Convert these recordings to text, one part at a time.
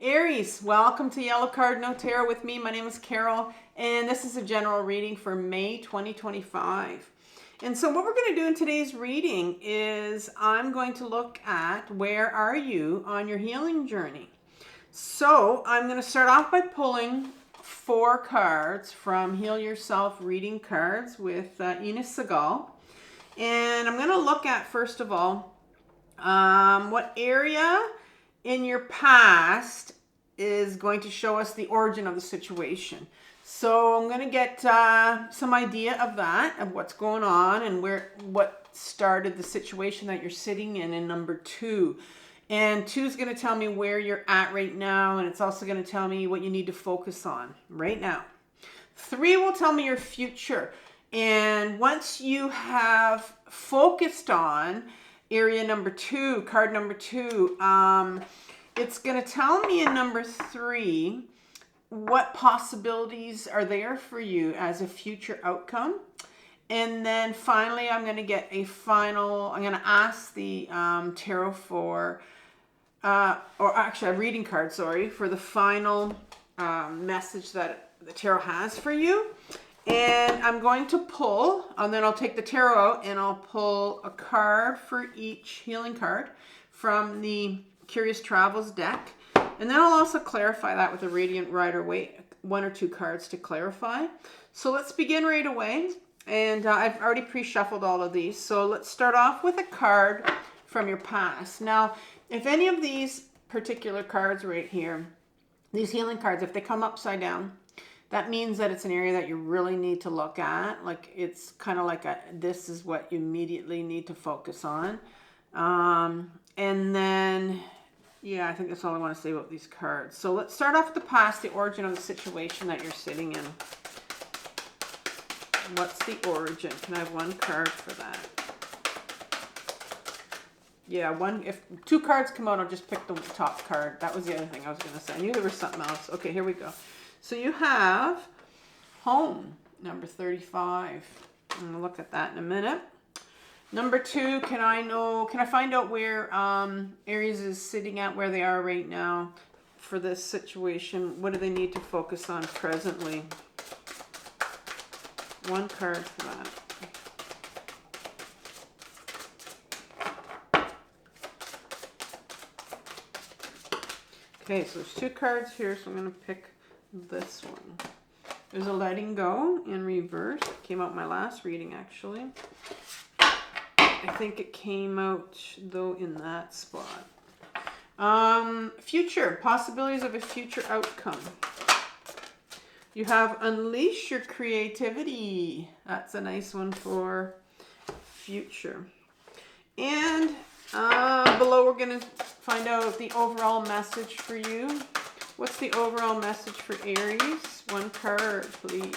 Aries, welcome to Yellow Cardinal Tarot with me. My name is Carol, and this is a general reading for May 2025. And so what we're going to do in today's reading is I'm going to look at where are you on your healing journey. So I'm going to start off by pulling 4 cards from Heal Yourself Reading Cards with Ines Segal. And I'm going to look at, first of all, what area in your past is going to show us the origin of the situation. So I'm going to get some idea of that, of what's going on and what started the situation that you're sitting in number 2. And 2 is going to tell me where you're at right now, and it's also going to tell me what you need to focus on right now. 3 will tell me your future. And once you have focused on area number 2, card number 2, it's going to tell me in number 3 what possibilities are there for you as a future outcome. And then finally, I'm going to get I'm going to ask the tarot for, or actually a reading card, sorry, for the final message that the tarot has for you. And I'm going to pull, and then I'll take the tarot out and I'll pull a card for each healing card from the Curious Travels deck. And then I'll also clarify that with a Radiant Rider-Waite, 1 or 2 cards to clarify. So let's begin right away. And I've already pre-shuffled all of these. So let's start off with a card from your past. Now, if any of these particular cards right here, these healing cards, if they come upside down, that means that it's an area that you really need to look at. Like, it's kind of like this is what you immediately need to focus on. And then, yeah, I think that's all I want to say about these cards. So let's start off with the past, the origin of the situation that you're sitting in. What's the origin? Can I have 1 card for that? Yeah, if 2 cards come out, I'll just pick the top card. That was the other thing I was going to say. I knew there was something else. Okay, here we go. So you have home, number 35. I'm going to look at that in a minute. Number 2, can I find out where Aries is sitting at, where they are right now for this situation? What do they need to focus on presently? 1 card for that. Okay, so there's 2 cards here, so I'm going to pick this one. There's a letting go in reverse. It came out in my last reading, actually. I think it came out, though, in that spot. Future. Possibilities of a future outcome. You have unleash your creativity. That's a nice one for future. And below, we're going to find out the overall message for you. What's the overall message for Aries? 1 card, please.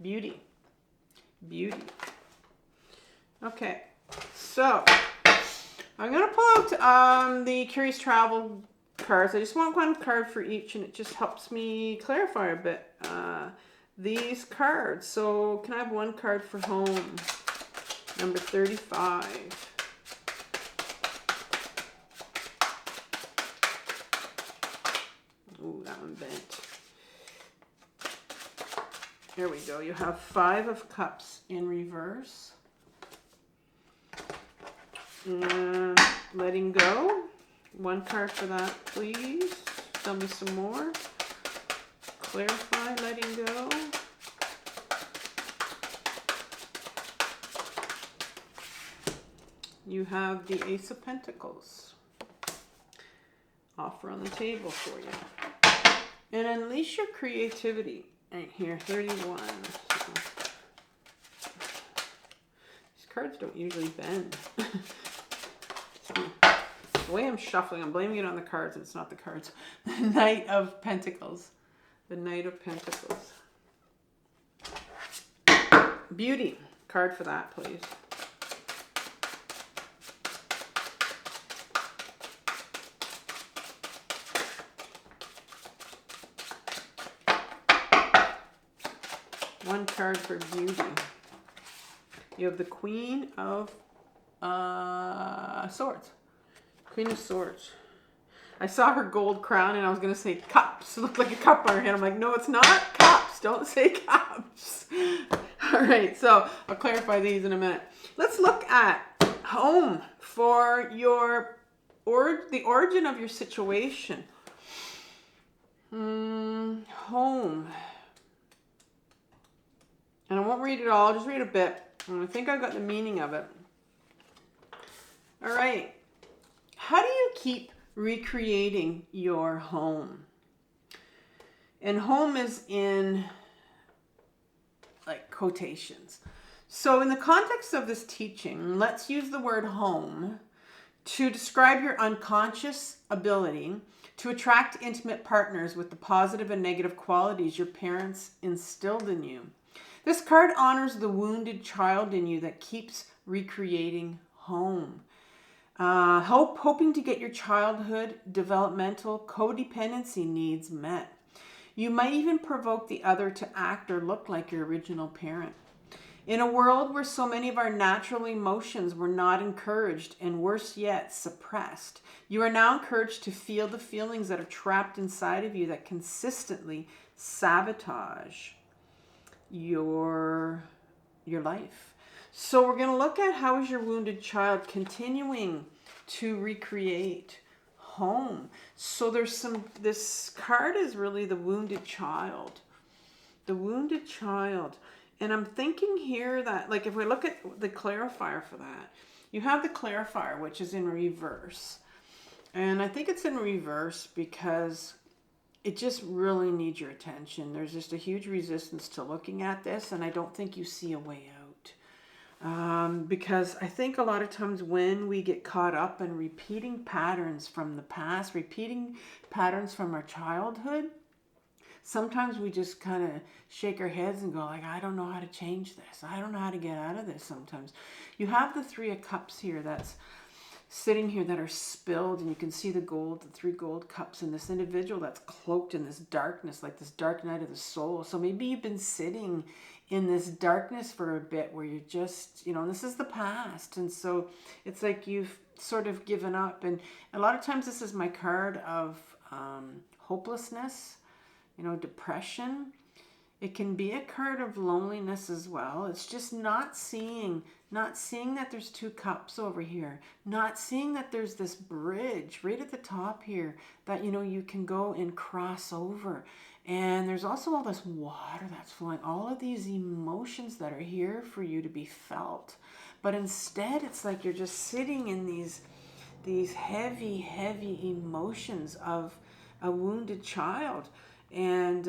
Beauty. Beauty. Okay, so I'm going to pull out the Curious Travel cards. I just want 1 card for each, and it just helps me clarify a bit these cards. So can I have 1 card for home? Number 35. Ooh, that one bent. There we go. You have 5 of Cups in reverse. And letting go. 1 card for that, please. Tell me some more. Clarify, letting go. You have the Ace of Pentacles. Offer on the table for you. And unleash your creativity. Right here, 31. These cards don't usually bend. The way I'm shuffling, I'm blaming it on the cards, and it's not the cards. The Knight of Pentacles. The Knight of Pentacles. Beauty. Card for that, please. One card for beauty. You have the Queen of Swords. Queen of Swords. I saw her gold crown and I was going to say cups. It looked like a cup on her head. I'm like, no, it's not cups. Don't say cups. All right, so I'll clarify these in a minute. Let's look at home for the origin of your situation. Home. And I won't read it all. I'll just read a bit. And I think I got the meaning of it. All right. How do you keep recreating your home? And home is in like quotations. So in the context of this teaching, let's use the word home to describe your unconscious ability to attract intimate partners with the positive and negative qualities your parents instilled in you. This card honors the wounded child in you that keeps recreating home. Hoping to get your childhood developmental codependency needs met. You might even provoke the other to act or look like your original parent. In a world where so many of our natural emotions were not encouraged and worse yet, suppressed, you are now encouraged to feel the feelings that are trapped inside of you that consistently sabotage your life. So we're going to look at how is your wounded child continuing to recreate home. So this card is really the wounded child. The wounded child. And I'm thinking here that, like, if we look at the clarifier for that, you have the clarifier, which is in reverse. And I think it's in reverse because it just really needs your attention. There's just a huge resistance to looking at this, and I don't think you see a way out. Because I think a lot of times when we get caught up in repeating patterns from the past, repeating patterns from our childhood, sometimes we just kind of shake our heads and go like, I don't know how to change this. I don't know how to get out of this sometimes. You have the 3 of Cups here that's sitting here that are spilled, and you can see the 3 gold cups, and this individual that's cloaked in this darkness, like this dark night of the soul. So maybe you've been sitting in this darkness for a bit where you're just, and this is the past. And so it's like you've sort of given up. And a lot of times this is my card of hopelessness, depression. It can be a card of loneliness as well. It's just not seeing that there's 2 cups over here, not seeing that there's this bridge right at the top here that, you can go and cross over. And there's also all this water that's flowing, all of these emotions that are here for you to be felt. But instead, it's like you're just sitting in these heavy, heavy emotions of a wounded child. And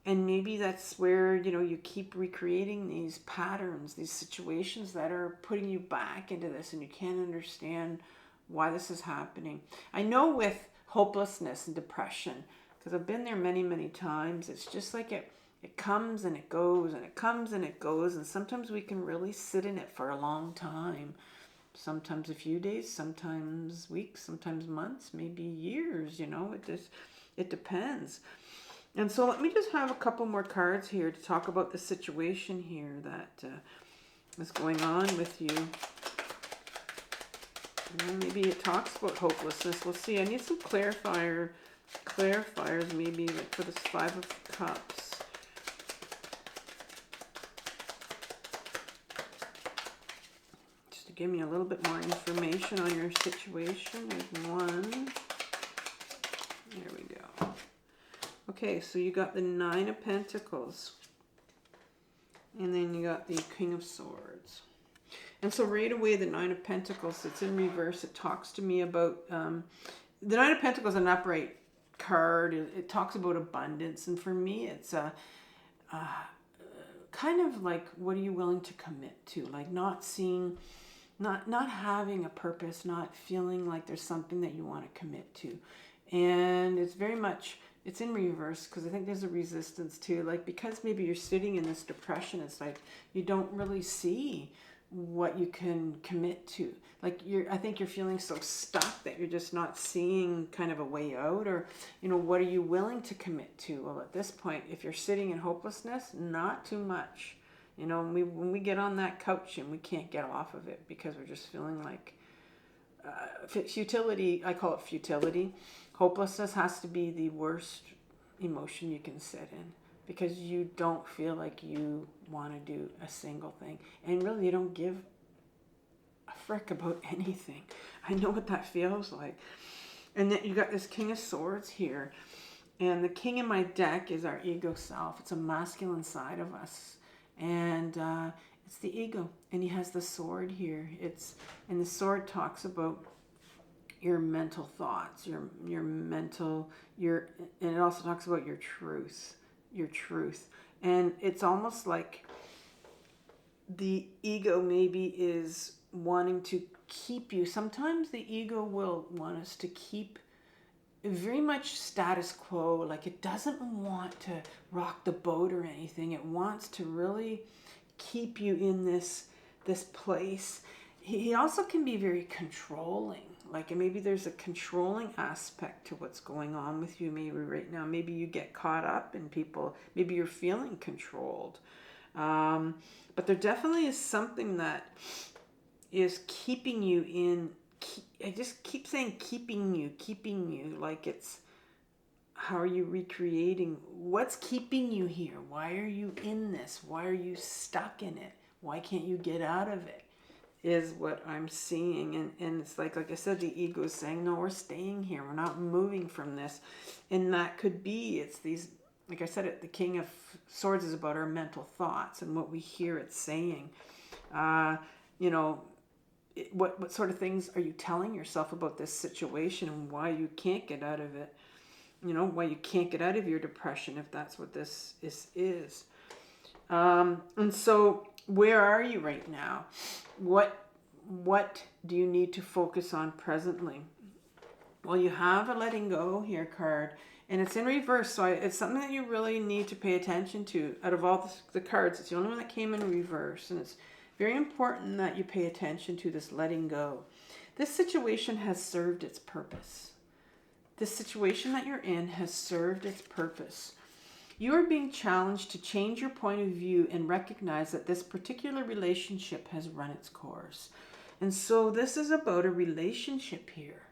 maybe that's where, you keep recreating these patterns, these situations that are putting you back into this, and you can't understand why this is happening. I know with hopelessness and depression, because I've been there many, many times, it's just like it comes and it goes, and it comes and it goes, and sometimes we can really sit in it for a long time. Sometimes a few days, sometimes weeks, sometimes months, maybe years, it depends. And so let me just have a couple more cards here to talk about the situation here that is going on with you. Maybe it talks about hopelessness. We'll see. I need some clarifiers maybe, like for this 5 of Cups. Just to give me a little bit more information on your situation. There's 1. There we go. Okay, so you got the 9 of Pentacles. And then you got the King of Swords. And so right away, the 9 of Pentacles, it's in reverse. It talks to me about... the 9 of Pentacles is an upright card. It talks about abundance. And for me, it's kind of like, what are you willing to commit to? Like not seeing... Not having a purpose, not feeling like there's something that you want to commit to. And it's very much... It's in reverse because I think there's a resistance too. Like, because maybe you're sitting in this depression, it's like you don't really see what you can commit to. Like, I think you're feeling so stuck that you're just not seeing kind of a way out, or, what are you willing to commit to? Well, at this point, if you're sitting in hopelessness, not too much. You know, when we get on that couch and we can't get off of it because we're just feeling like futility. I call it futility. Hopelessness has to be the worst emotion you can sit in, because you don't feel like you want to do a single thing, and really you don't give a frick about anything. I know what that feels like. And then you got this King of Swords here, and the king in my deck is our ego self. It's a masculine side of us, and it's the ego. And he has the sword here. And the sword talks about your mental thoughts, your mental, and it also talks about your truth. And it's almost like the ego maybe is wanting to keep you. Sometimes the ego will want us to keep very much status quo, like it doesn't want to rock the boat or anything. It wants to really keep you in this place. He also can be very controlling. Like maybe there's a controlling aspect to what's going on with you maybe right now. Maybe you get caught up in people. Maybe you're feeling controlled. But there definitely is something that is keeping you in. I just keep saying keeping you. Like it's, how are you recreating? What's keeping you here? Why are you in this? Why are you stuck in it? Why can't you get out of it? Is what I'm seeing. And it's like I said, the ego is saying, no, we're staying here. We're not moving from this. And that could be, it's these, like I said, the King of Swords is about our mental thoughts and what we hear it saying. You know, what sort of things are you telling yourself about this situation and why you can't get out of it? You know, why you can't get out of your depression, if that's what this is. And so where are you right now? What do you need to focus on presently? Well, you have a letting go here card, and it's in reverse, so it's something that you really need to pay attention to. Out of all the cards, it's the only one that came in reverse, and it's very important that you pay attention to this letting go. This situation has served its purpose. This situation that you're in has served its purpose. You are being challenged to change your point of view and recognize that this particular relationship has run its course. And so this is about a relationship here.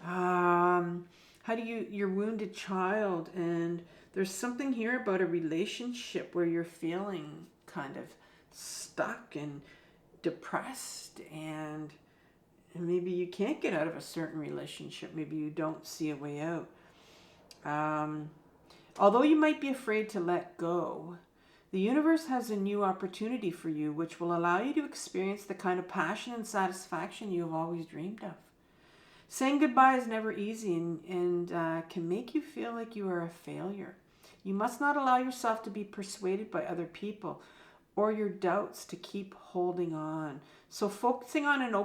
How do your wounded child, and there's something here about a relationship where you're feeling kind of stuck and depressed, and maybe you can't get out of a certain relationship. Maybe you don't see a way out. Although you might be afraid to let go, the universe has a new opportunity for you, which will allow you to experience the kind of passion and satisfaction you have always dreamed of. Saying goodbye is never easy and can make you feel like you are a failure. You must not allow yourself to be persuaded by other people or your doubts to keep holding on. So focusing on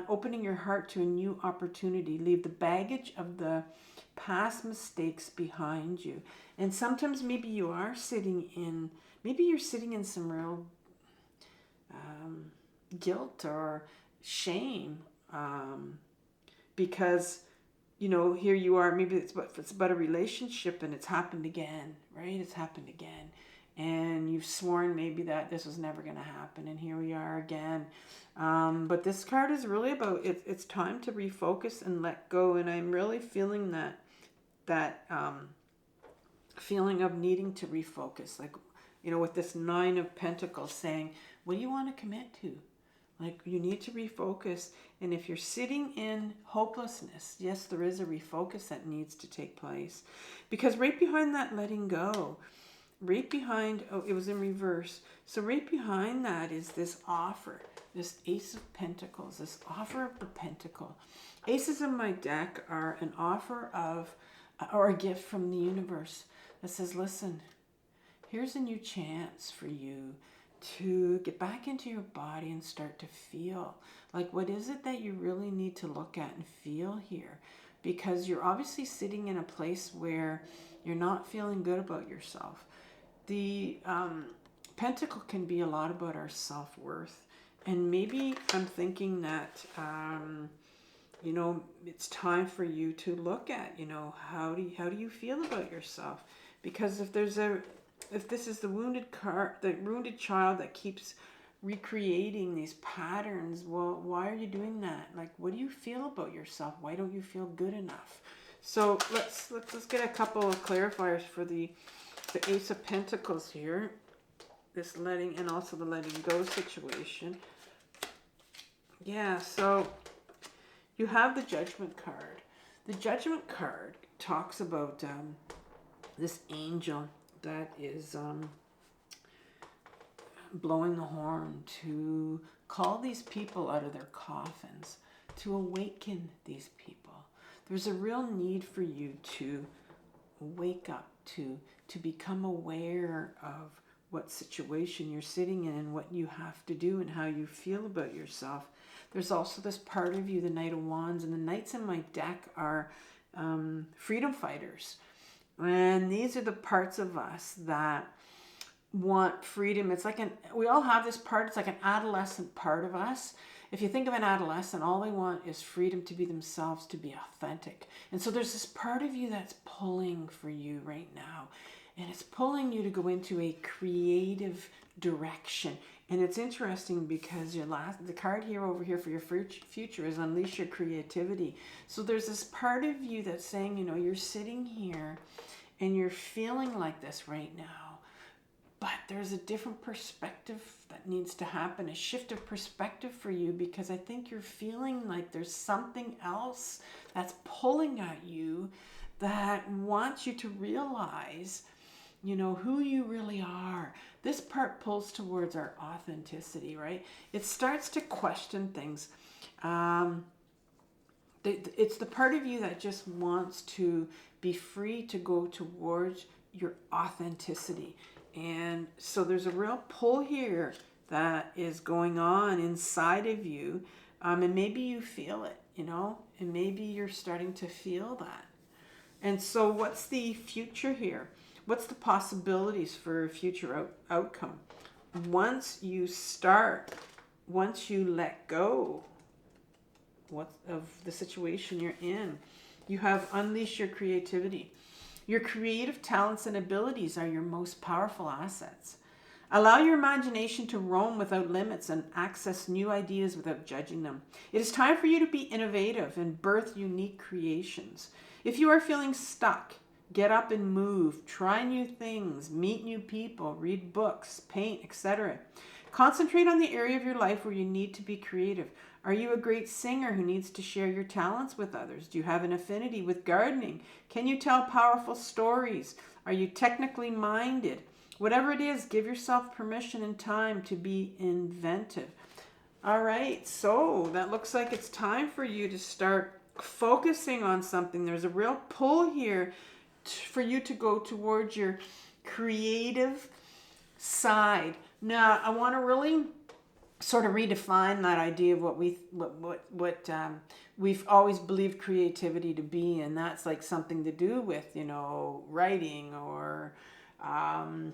opening your heart to a new opportunity. Leave the baggage of the past mistakes behind you. And sometimes maybe you're sitting in some real guilt or shame, because here you are, maybe it's about a relationship and it's happened again, right? It's happened again, and you've sworn maybe that this was never going to happen, and here we are again. But this card is really about it's time to refocus and let go. And I'm really feeling that feeling of needing to refocus, like with this Nine of Pentacles saying, what do you want to commit to? Like, you need to refocus. And if you're sitting in hopelessness, yes, there is a refocus that needs to take place, because right behind that letting go, right behind, it was in reverse. So right behind that is this offer, this Ace of Pentacles, this offer of the Pentacle. Aces in my deck are an offer of, or a gift from the universe that says, listen, here's a new chance for you to get back into your body and start to feel. Like, what is it that you really need to look at and feel here? Because you're obviously sitting in a place where you're not feeling good about yourself. The Pentacle can be a lot about our self-worth. And maybe I'm thinking that, it's time for you to look at, how do you feel about yourself? Because if there's if this is the wounded child that keeps recreating these patterns, well, why are you doing that? Like, what do you feel about yourself? Why don't you feel good enough? So let's get a couple of clarifiers for the Ace of Pentacles here. This letting, and also the letting go situation. Yeah, so you have the Judgment card. The Judgment card talks about this angel that is blowing the horn to call these people out of their coffins, to awaken these people. There's a real need for you to wake up, to become aware of what situation you're sitting in and what you have to do and how you feel about yourself. There's also this part of you, the Knight of Wands, and the Knights in my deck are freedom fighters. And these are the parts of us that want freedom. It's like we all have this part. It's like an adolescent part of us. If you think of an adolescent, all they want is freedom to be themselves, to be authentic. And so there's this part of you that's pulling for you right now. And it's pulling you to go into a creative direction. And it's interesting because the card here over here for your future is unleash your creativity. So there's this part of you that's saying, you know, you're sitting here and you're feeling like this right now. But there's a different perspective that needs to happen, a shift of perspective for you, because I think you're feeling like there's something else that's pulling at you that wants you to realize, you know, who you really are. This part pulls towards our authenticity, right? It starts to question things. It's the part of you that just wants to be free to go towards your authenticity. And so there's a real pull here that is going on inside of you. And maybe you feel it, you know, and maybe you're starting to feel that. And so what's the future here? What's the possibilities for a future outcome? Once you let go of the situation you're in, you have unleashed your creativity. Your creative talents and abilities are your most powerful assets. Allow your imagination to roam without limits and access new ideas without judging them. It is time for you to be innovative and birth unique creations. If you are feeling stuck, get up and move, try new things, meet new people, read books, paint, etc. Concentrate on the area of your life where you need to be creative. Are you a great singer who needs to share your talents with others? Do you have an affinity with gardening? Can you tell powerful stories? Are you technically minded? Whatever it is, give yourself permission and time to be inventive. All right, so that looks like it's time for you to start focusing on something. There's a real pull here for you to go towards your creative side. Now, I want to really sort of redefine that idea of what we've always believed creativity to be, and that's like something to do with, you know, writing or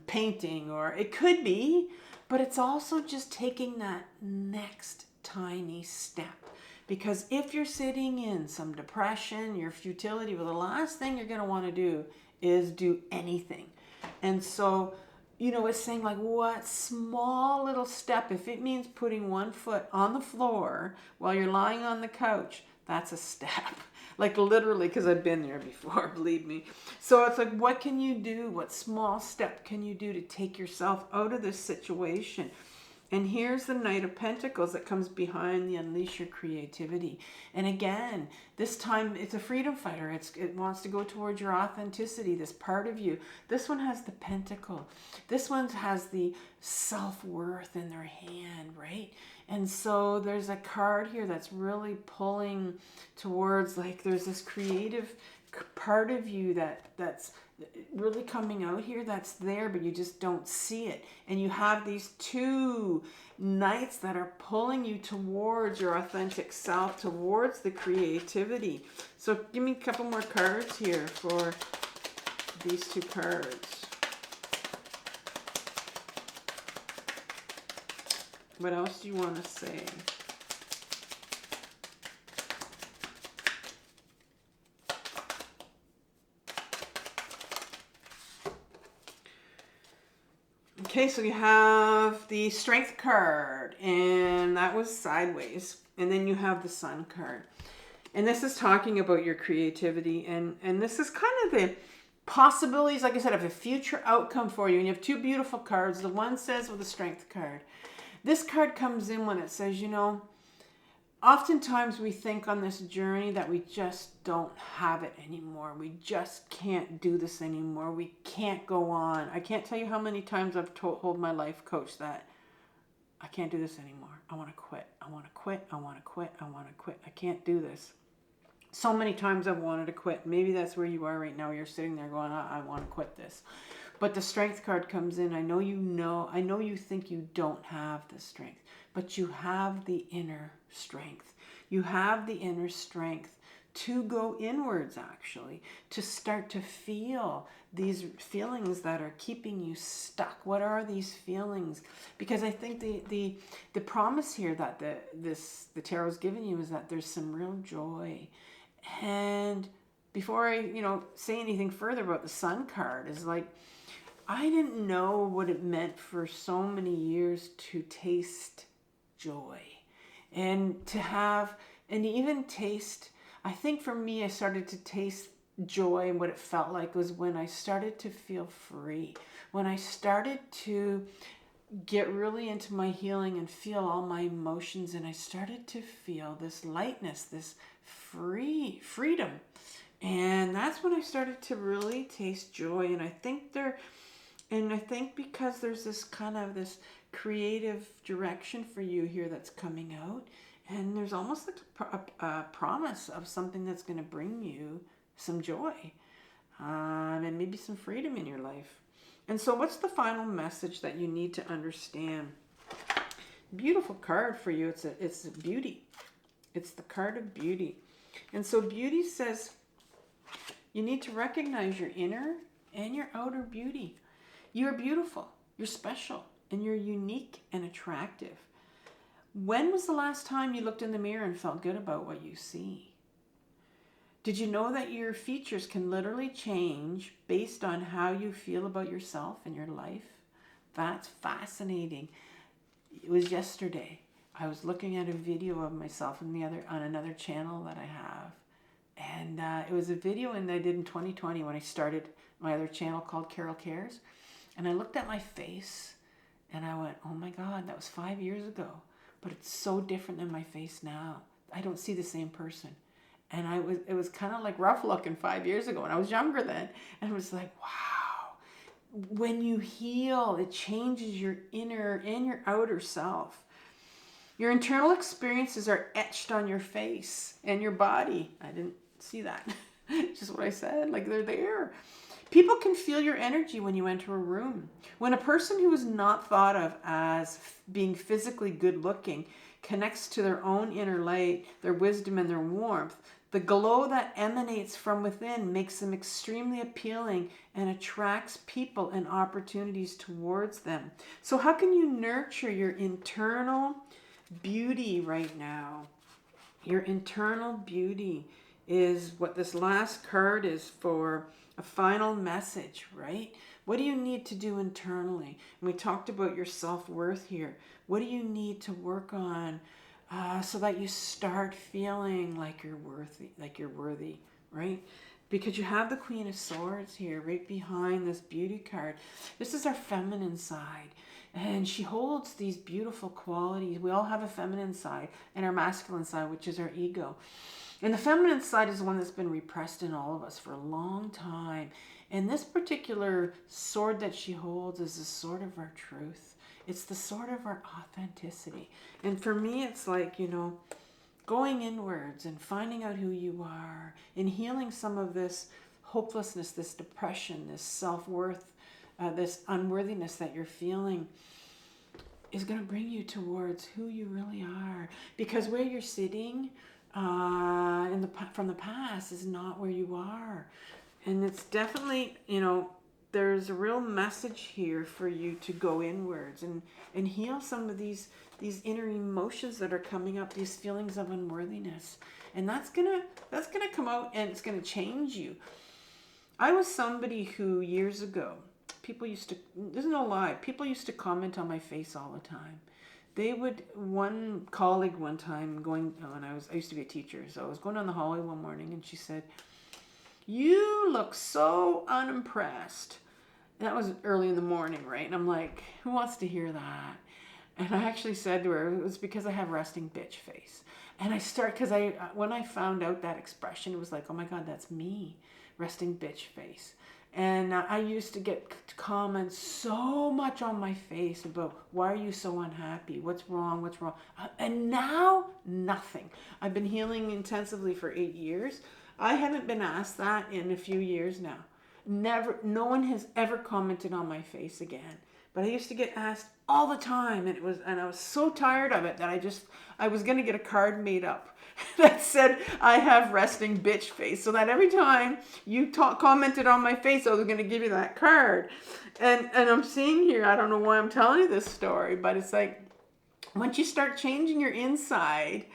painting, or it could be, but it's also just taking that next tiny step. Because if you're sitting in some depression, your futility, well, the last thing you're going to want to do is do anything. And so, you know, it's saying like, what small little step, if it means putting one foot on the floor while you're lying on the couch, that's a step. Like literally, because I've been there before, believe me. So it's like, what can you do? What small step can you do to take yourself out of this situation? And here's the Knight of Pentacles that comes behind the unleash your creativity. And again, this time it's a freedom fighter. It wants to go towards your authenticity, this part of you. This one has the pentacle. This one has the self-worth in their hand, right? And so there's a card here that's really pulling towards, like, there's this creative part of you that's really coming out here, that's there, but you just don't see it. And you have these two knights that are pulling you towards your authentic self, towards the creativity. So give me a couple more cards here for these two cards. What else do you want to say? Okay, so you have the Strength card, and that was sideways. And then you have the Sun card. And this is talking about your creativity. And this is kind of the possibilities, like I said, of a future outcome for you. And you have two beautiful cards. The one says with the Strength card. This card comes in when it says, you know, oftentimes we think on this journey that we just don't have it anymore. We just can't do this anymore. We can't go on. I can't tell you how many times I've told my life coach that I can't do this anymore. I want to quit. I want to quit. I want to quit. I want to quit. I can't do this. So many times I've wanted to quit. Maybe that's where you are right now. You're sitting there going, I want to quit this. But the Strength card comes in. I know you think you don't have the strength, but you have the inner strength. You have the inner strength to go inwards, actually, to start to feel these feelings that are keeping you stuck. What are these feelings? Because I think the promise here that the tarot's given you is that there's some real joy. And before I, say anything further about the Sun card, is like, I didn't know what it meant for so many years to taste joy and to have, and even taste, I think for me, I started to taste joy, and what it felt like was when I started to feel free, when I started to get really into my healing and feel all my emotions, and I started to feel this lightness, this freedom. And that's when I started to really taste joy. And I think because there's this kind of this creative direction for you here that's coming out, and there's almost like a promise of something that's going to bring you some joy and maybe some freedom in your life. And so what's the final message that you need to understand? Beautiful card for you. It's beauty. It's the card of beauty. And so beauty says you need to recognize your inner and your outer beauty. You're beautiful, you're special, and you're unique and attractive. When was the last time you looked in the mirror and felt good about what you see? Did you know that your features can literally change based on how you feel about yourself and your life? That's fascinating. It was yesterday. I was looking at a video of myself on another channel that I have. And it was a video that I did in 2020 when I started my other channel called Carol Cares. And I looked at my face and I went, oh my God, that was 5 years ago. But it's so different than my face now. I don't see the same person. And it was kind of like rough looking 5 years ago, and I was younger then. And it was like, wow. When you heal, it changes your inner and your outer self. Your internal experiences are etched on your face and your body. I didn't see that. Just what I said, like they're there. People can feel your energy when you enter a room. When a person who is not thought of as being physically good looking connects to their own inner light, their wisdom and their warmth, the glow that emanates from within makes them extremely appealing and attracts people and opportunities towards them. So how can you nurture your internal beauty right now? Your internal beauty is what this last card is for, a final message, right? What do you need to do internally? And we talked about your self-worth here. What do you need to work on so that you start feeling like you're worthy, right? Because you have the Queen of Swords here right behind this beauty card. This is our feminine side. And she holds these beautiful qualities. We all have a feminine side and our masculine side, which is our ego. And the feminine side is the one that's been repressed in all of us for a long time. And this particular sword that she holds is the sword of our truth. It's the sword of our authenticity. And for me, it's like, going inwards and finding out who you are and healing some of this hopelessness, this depression, this self-worth, this unworthiness that you're feeling is going to bring you towards who you really are. Because where you're sitting from the past is not where you are. And it's definitely, there's a real message here for you to go inwards and heal some of these inner emotions that are coming up, these feelings of unworthiness. And that's gonna come out and it's gonna change you. I was somebody who years ago, people used to, there's no lie, people used to comment on my face all the time. They would, one colleague one time going, when I used to be a teacher, so I was going down the hallway one morning and she said, "You look so unimpressed." And that was early in the morning, right? And I'm like, who wants to hear that? And I actually said to her, it was because I have resting bitch face. And because when I found out that expression, it was like, oh my God, that's me, resting bitch face. And I used to get comments so much on my face about, why are you so unhappy? What's wrong? What's wrong? And now, nothing. I've been healing intensively for 8 years. I haven't been asked that in a few years now. Never, no one has ever commented on my face again. But I used to get asked all the time, and I was so tired of it that I was going to get a card made up that said I have resting bitch face, so that every time you commented on my face, I was going to give you that card. And I'm seeing here, I don't know why I'm telling you this story, but it's like, once you start changing your inside,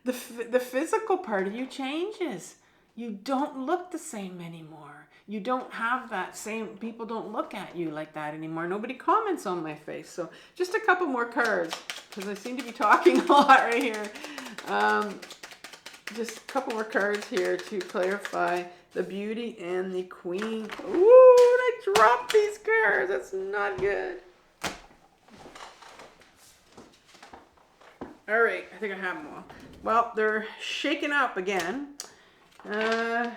the physical part of you changes. You don't look the same anymore. You don't have that same, people don't look at you like that anymore. Nobody comments on my face. So just a couple more cards, because I seem to be talking a lot right here. Just a couple more cards here to clarify the Beauty and the Queen. Ooh, I dropped these cards. That's not good. All right, I think I have them all. Well, they're shaking up again. Okay.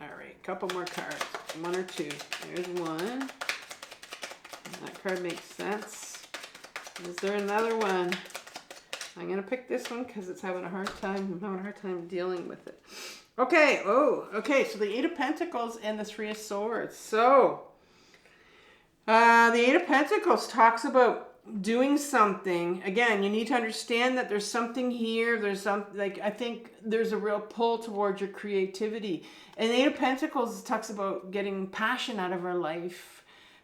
All right, couple more cards. One or two. There's one. That card makes sense. Is there another one? I'm going to pick this one because it's having a hard time. I'm having a hard time dealing with it. Okay. Oh, okay. So the Eight of Pentacles and the Three of Swords. So the Eight of Pentacles talks about doing something. Again, you need to understand that there's something here. There's I think there's a real pull towards your creativity. And the Eight of Pentacles talks about getting passion out of our life.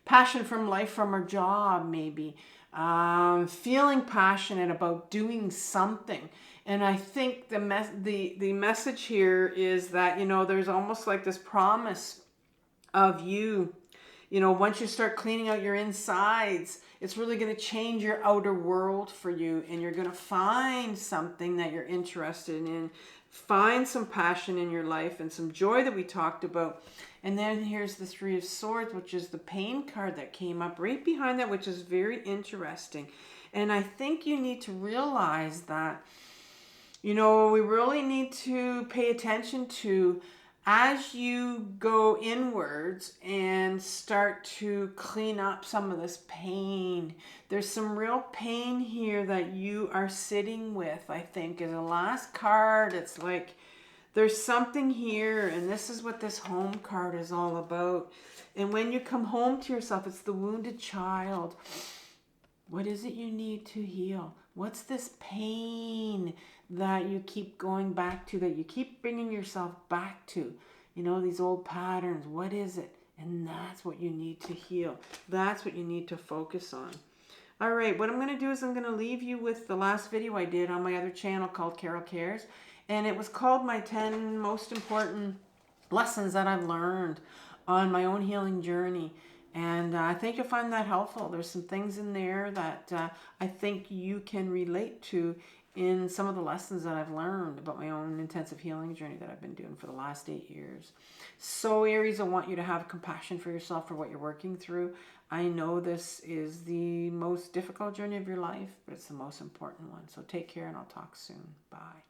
Passion from life, from our job, maybe. Feeling passionate about doing something. And I think the message here is that, there's almost like this promise of you, once you start cleaning out your insides, it's really going to change your outer world for you. And you're going to find something that you're interested in. Find some passion in your life and some joy that we talked about. And then here's the Three of Swords, which is the pain card that came up right behind that, which is very interesting. And I think you need to realize that, we really need to pay attention to, as you go inwards and start to clean up some of this pain. There's some real pain here that you are sitting with, I think, is the last card. It's like there's something here, and this is what this home card is all about. And when you come home to yourself, it's the wounded child. What is it you need to heal? What's this pain that you keep going back to, that you keep bringing yourself back to? These old patterns. What is it? And that's what you need to heal. That's what you need to focus on. All right, what I'm going to do is I'm going to leave you with the last video I did on my other channel called Carol Cares. And it was called my 10 most important lessons that I've learned on my own healing journey. And I think you'll find that helpful. There's some things in there that I think you can relate to in some of the lessons that I've learned about my own intensive healing journey that I've been doing for the last 8 years. So Aries, I want you to have compassion for yourself for what you're working through. I know this is the most difficult journey of your life, but it's the most important one. So take care, and I'll talk soon. Bye.